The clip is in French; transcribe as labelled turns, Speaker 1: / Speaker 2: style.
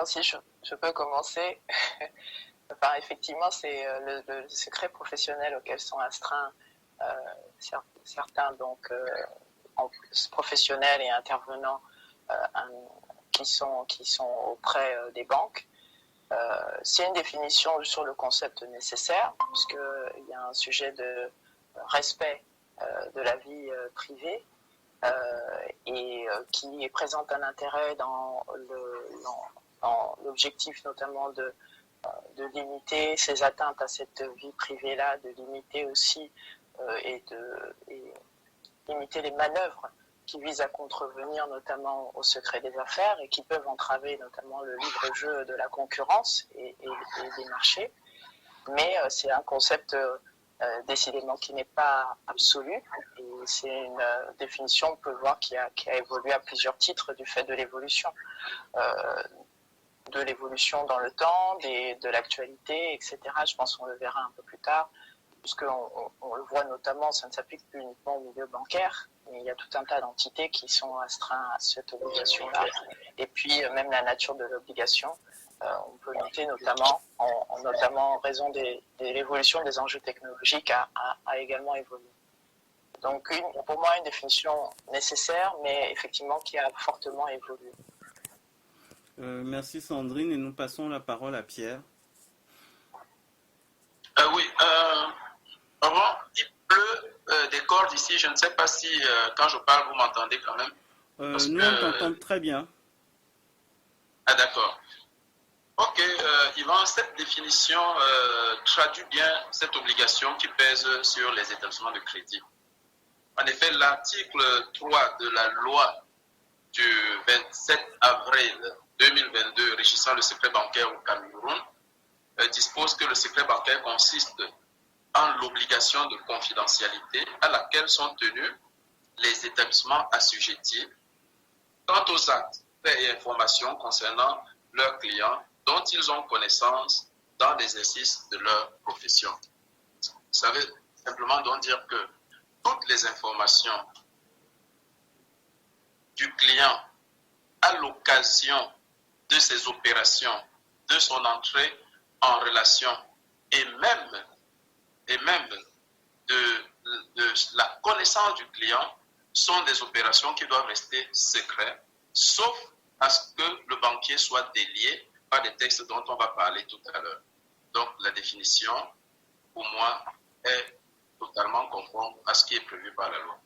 Speaker 1: Alors si je peux commencer, enfin, effectivement, c'est le secret professionnel auquel sont astreints certains donc professionnels et intervenants qui sont auprès des banques. C'est une définition sur le concept nécessaire, puisqu'il y a un sujet de respect de la vie privée et qui présente un intérêt dans l'objectif notamment de limiter ces atteintes à cette vie privée-là, de limiter aussi et limiter les manœuvres qui visent à contrevenir notamment au secret des affaires et qui peuvent entraver notamment le libre jeu de la concurrence et des marchés. Mais c'est un concept décidément qui n'est pas absolu et c'est une définition, on peut voir, qui a évolué à plusieurs titres du fait de l'évolution. De l'évolution dans le temps, de l'actualité, etc. Je pense qu'on le verra un peu plus tard, puisqu'on le voit notamment, ça ne s'applique plus uniquement au milieu bancaire, mais il y a tout un tas d'entités qui sont astreintes à cette obligation-là. Et puis, même la nature de l'obligation, on peut noter notamment en raison de l'évolution des enjeux technologiques, a également évolué. Donc, pour moi, une définition nécessaire, mais effectivement qui a fortement évolué.
Speaker 2: Merci Sandrine, et nous passons la parole à Pierre.
Speaker 3: Oui, avant, il pleut des cordes ici. Je ne sais pas si quand je parle, vous m'entendez quand même.
Speaker 2: Nous, on t'entend très bien.
Speaker 3: Ah, d'accord. Ok, Yvan, cette définition traduit bien cette obligation qui pèse sur les établissements de crédit. En effet, l'article 3 de la loi du 27 avril 2022 régissant le secret bancaire au Cameroun dispose que le secret bancaire consiste en l'obligation de confidentialité à laquelle sont tenus les établissements assujettis quant aux actes, faits et informations concernant leurs clients dont ils ont connaissance dans l'exercice de leur profession. Ça veut simplement donc dire que toutes les informations du client à l'occasion de ses opérations, de son entrée en relation et même de la connaissance du client sont des opérations qui doivent rester secrètes, sauf à ce que le banquier soit délié par des textes dont on va parler tout à l'heure. Donc la définition, pour moi, est totalement conforme à ce qui est prévu par la loi.